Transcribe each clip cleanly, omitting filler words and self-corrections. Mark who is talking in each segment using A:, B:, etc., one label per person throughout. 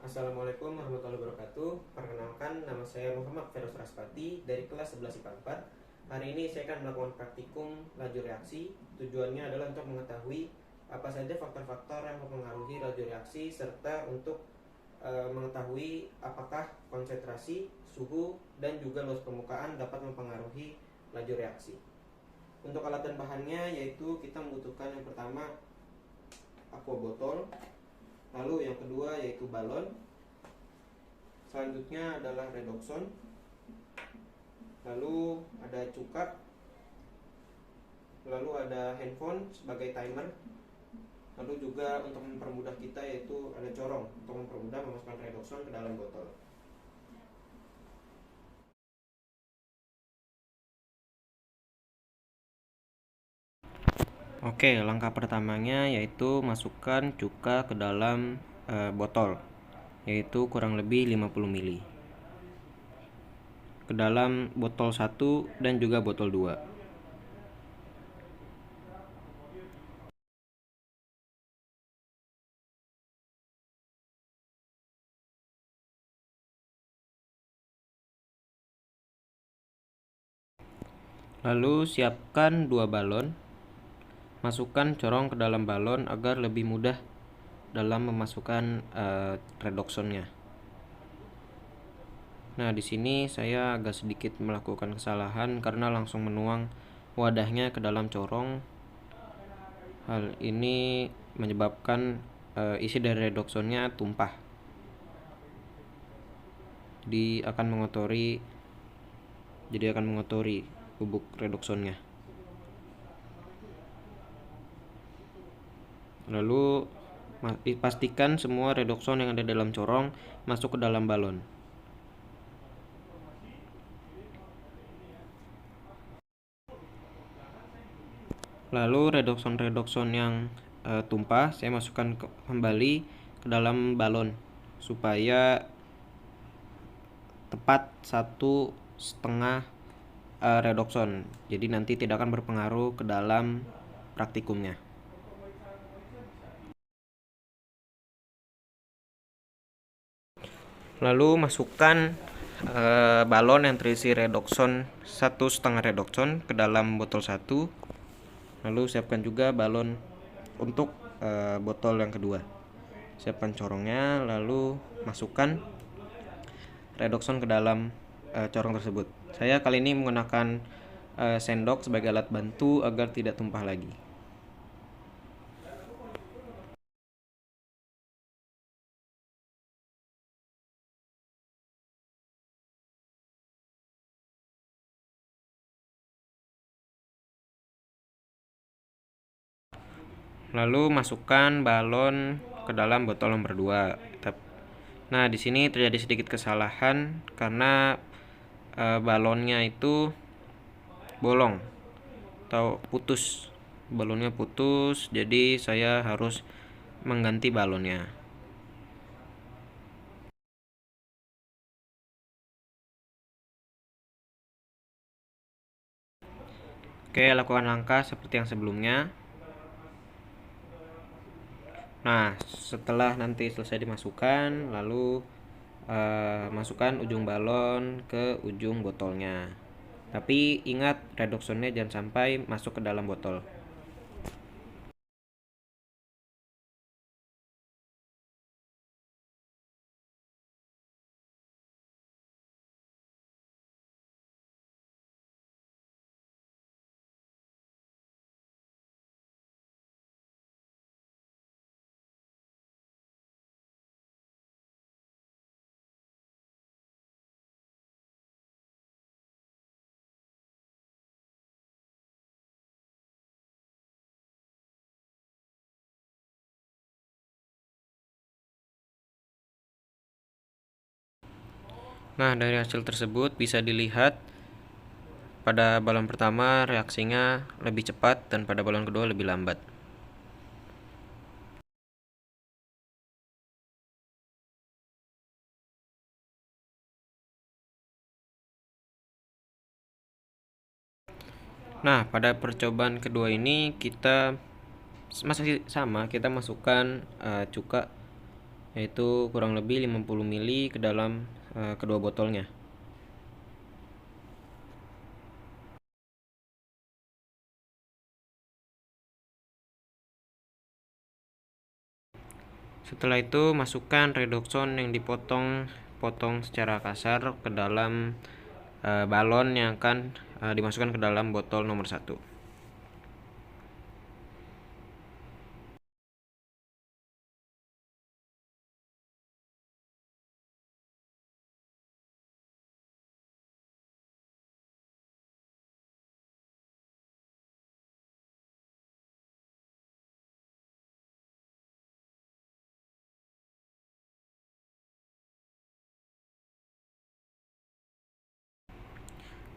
A: Assalamualaikum warahmatullahi wabarakatuh. Perkenalkan, nama saya Muhammad Feros Raspati dari kelas 11 IPA 4. Hari ini saya akan melakukan praktikum laju reaksi. Tujuannya adalah untuk mengetahui apa saja faktor-faktor yang mempengaruhi laju reaksi serta untuk mengetahui apakah konsentrasi, suhu, dan juga luas permukaan dapat mempengaruhi laju reaksi. Untuk alat dan bahannya yaitu kita membutuhkan yang pertama aqua botol, lalu yang kedua yaitu balon, selanjutnya adalah redoxon, lalu ada cuka, lalu ada handphone sebagai timer, lalu juga untuk mempermudah kita yaitu ada corong untuk mempermudah memasukkan redoxon ke dalam botol. Oke, langkah pertamanya yaitu masukkan cuka ke dalam botol, yaitu kurang lebih 50 ml ke dalam botol 1 dan juga botol 2. Lalu siapkan 2 balon. Masukkan corong ke dalam balon agar lebih mudah dalam memasukkan redoxonnya. Nah, di sini saya agak sedikit melakukan kesalahan karena langsung menuang wadahnya ke dalam corong. Hal ini menyebabkan isi dari redoxonnya tumpah. Jadi akan mengotori bubuk redoxonnya. Lalu pastikan semua redoxon yang ada dalam corong masuk ke dalam balon. Lalu redoxon yang tumpah saya masukkan kembali ke dalam balon supaya tepat 1,5 redoxon. Jadi nanti tidak akan berpengaruh ke dalam praktikumnya. Lalu masukkan balon yang terisi redoxon 1,5 redoxon ke dalam botol 1. Lalu siapkan juga balon untuk botol yang kedua. Siapkan corongnya, lalu masukkan redoxon ke dalam corong tersebut. Saya kali ini menggunakan sendok sebagai alat bantu agar tidak tumpah lagi. Lalu masukkan balon ke dalam botol nomor 2. Nah, di sini terjadi sedikit kesalahan karena balonnya itu bolong atau putus. Balonnya putus, jadi saya harus mengganti balonnya. Oke, lakukan langkah seperti yang sebelumnya. Nah, setelah nanti selesai dimasukkan, lalu masukkan ujung balon ke ujung botolnya. Tapi ingat, redoxonnya jangan sampai masuk ke dalam botol. Nah, dari hasil tersebut bisa dilihat pada balon pertama reaksinya lebih cepat dan pada balon kedua lebih lambat. Nah, pada percobaan kedua ini kita masih sama, kita masukkan cuka yaitu kurang lebih 50 ml ke dalam kedua botolnya. Setelah itu masukkan redoxon yang dipotong secara kasar ke dalam balon yang akan dimasukkan ke dalam botol nomor 1.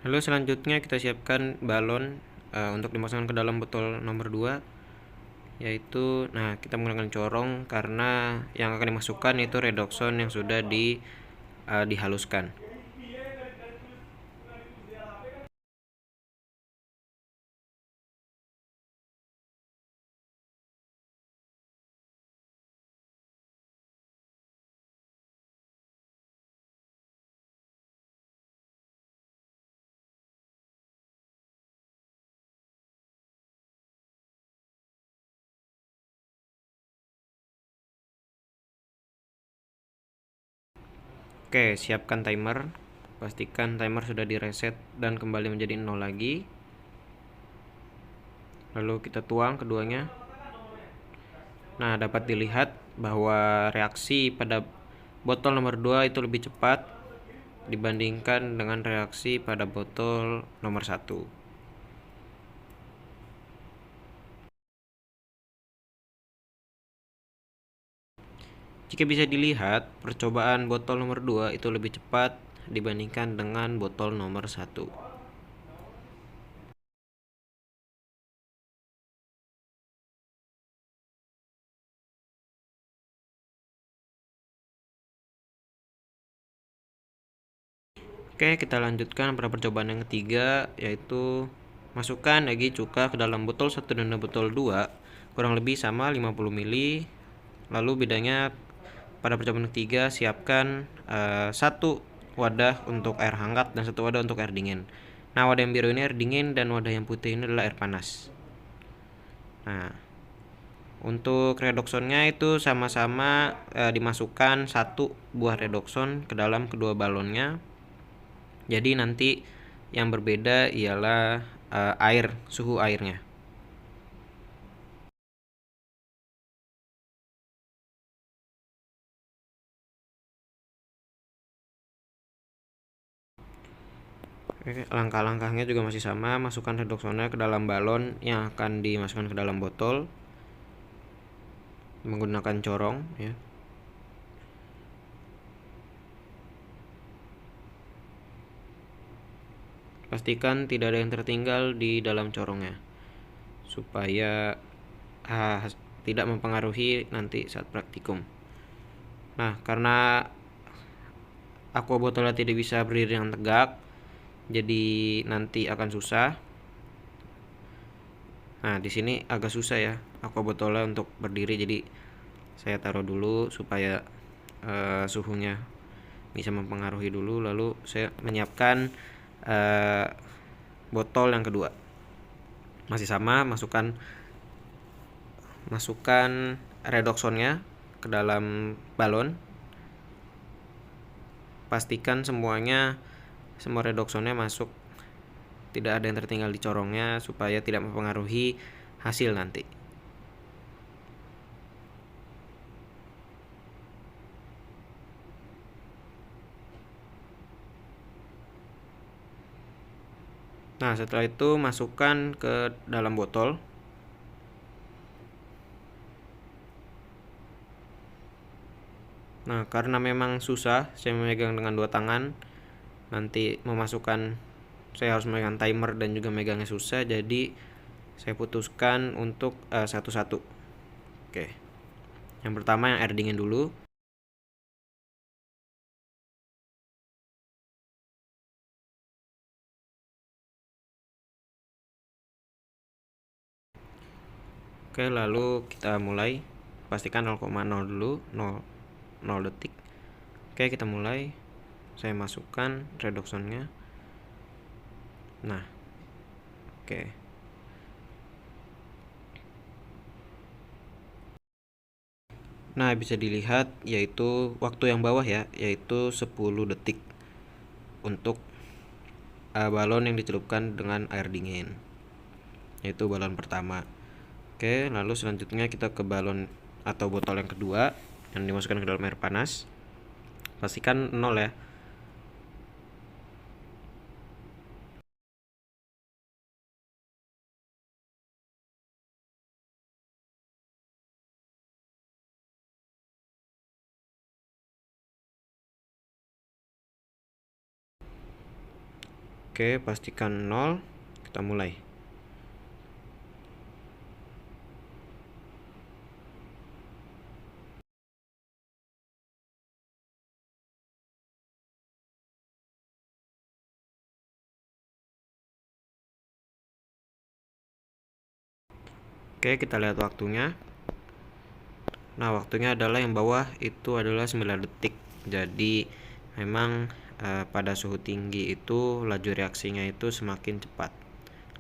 A: Lalu selanjutnya kita siapkan balon untuk dimasukkan ke dalam botol nomor 2, yaitu kita menggunakan corong karena yang akan dimasukkan itu redoxon yang sudah dihaluskan. Oke, siapkan timer. Pastikan timer sudah direset dan kembali menjadi 0 lagi. Lalu kita tuang keduanya. Nah, dapat dilihat bahwa reaksi pada botol nomor 2 itu lebih cepat dibandingkan dengan reaksi pada botol nomor 1. Jika bisa dilihat, percobaan botol nomor 2 itu lebih cepat dibandingkan dengan botol nomor 1. Oke, kita lanjutkan pada percobaan yang ketiga, yaitu masukkan lagi cuka ke dalam botol 1 dan botol 2 kurang lebih sama 50 ml. Lalu bedanya pada percobaan ketiga siapkan satu wadah untuk air hangat dan satu wadah untuk air dingin. Nah, wadah yang biru ini air dingin dan wadah yang putih ini adalah air panas. Nah, untuk redoxonnya itu sama-sama dimasukkan satu buah redoxon ke dalam kedua balonnya. Jadi nanti yang berbeda ialah suhu airnya. Langkah-langkahnya juga masih sama. Masukkan redoxonnya ke dalam balon yang akan dimasukkan ke dalam botol menggunakan corong ya. Pastikan tidak ada yang tertinggal di dalam corongnya supaya tidak mempengaruhi nanti saat praktikum. Nah, karena aqua botolnya tidak bisa berdiri dengan tegak, jadi nanti akan susah. Nah, di sini agak susah ya aqua botolnya untuk berdiri, jadi saya taruh dulu supaya suhunya bisa mempengaruhi dulu. Lalu saya menyiapkan botol yang kedua. Masih sama, masukkan redoxonnya ke dalam balon. Pastikan semua redoxonnya masuk, tidak ada yang tertinggal di corongnya supaya tidak mempengaruhi hasil nanti. Nah, setelah itu masukkan ke dalam botol. Nah, karena memang susah saya memegang dengan 2 tangan, nanti saya harus memegang timer dan juga megangnya susah, jadi saya putuskan untuk satu-satu. Oke, yang pertama yang air dingin dulu. Oke, lalu kita mulai. Pastikan 0,0 dulu, 0. 0 detik. Oke, kita mulai. Saya masukkan redoxonnya. Nah, oke. Nah, bisa dilihat yaitu waktu yang bawah ya, yaitu 10 detik untuk balon yang dicelupkan dengan air dingin, yaitu balon pertama. Oke, lalu selanjutnya kita ke balon atau botol yang kedua yang dimasukkan ke dalam air panas. Pastikan 0 ya. Oke, pastikan 0. Kita mulai. Oke, kita lihat waktunya. Nah, waktunya adalah yang bawah itu adalah 9 detik. Jadi memang pada suhu tinggi itu laju reaksinya itu semakin cepat.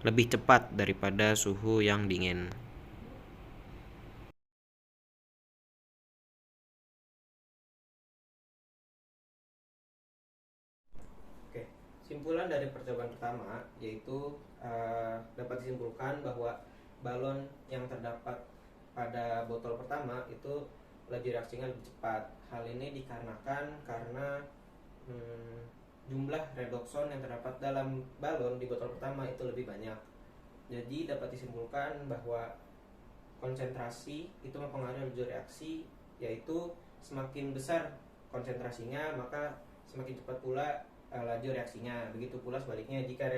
A: Lebih cepat daripada suhu yang dingin. Oke, simpulan dari percobaan pertama yaitu dapat disimpulkan bahwa balon yang terdapat pada botol pertama itu laju reaksinya lebih cepat. Hal ini dikarenakan karena jumlah redoxon yang terdapat dalam balon di botol pertama itu lebih banyak. Jadi dapat disimpulkan bahwa konsentrasi itu mempengaruhi laju reaksi, yaitu semakin besar konsentrasinya maka semakin cepat pula laju reaksinya. Begitu pula sebaliknya, jika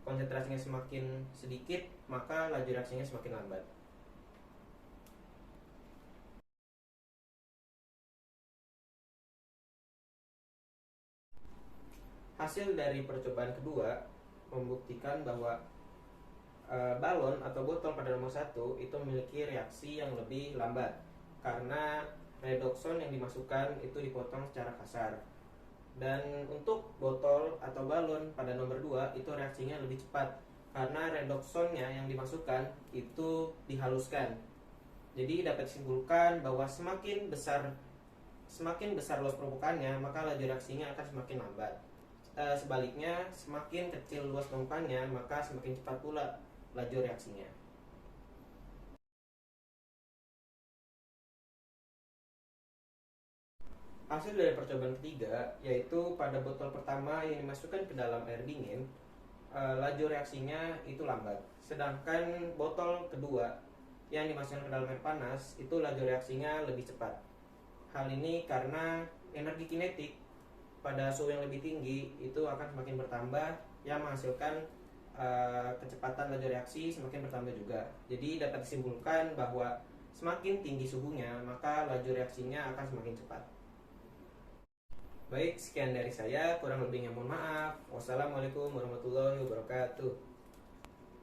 A: konsentrasinya semakin sedikit maka laju reaksinya semakin lambat. Hasil dari percobaan kedua membuktikan bahwa balon atau botol pada nomor 1 itu memiliki reaksi yang lebih lambat karena redoxon yang dimasukkan itu dipotong secara kasar. Dan untuk botol atau balon pada nomor 2 itu reaksinya lebih cepat karena redoxonnya yang dimasukkan itu dihaluskan. Jadi dapat disimpulkan bahwa semakin besar luas permukaannya maka laju reaksinya akan semakin lambat. Sebaliknya, semakin kecil luas permukaannya maka semakin cepat pula laju reaksinya. Hasil dari percobaan ketiga yaitu pada botol pertama yang dimasukkan ke dalam air dingin, laju reaksinya itu lambat. Sedangkan botol kedua yang dimasukkan ke dalam air panas itu laju reaksinya lebih cepat. Hal ini karena energi kinetik pada suhu yang lebih tinggi itu akan semakin bertambah, yang menghasilkan kecepatan laju reaksi semakin bertambah juga. Jadi dapat disimpulkan bahwa semakin tinggi suhunya maka laju reaksinya akan semakin cepat. Baik, sekian dari saya, kurang lebihnya mohon maaf. Wassalamualaikum warahmatullahi wabarakatuh.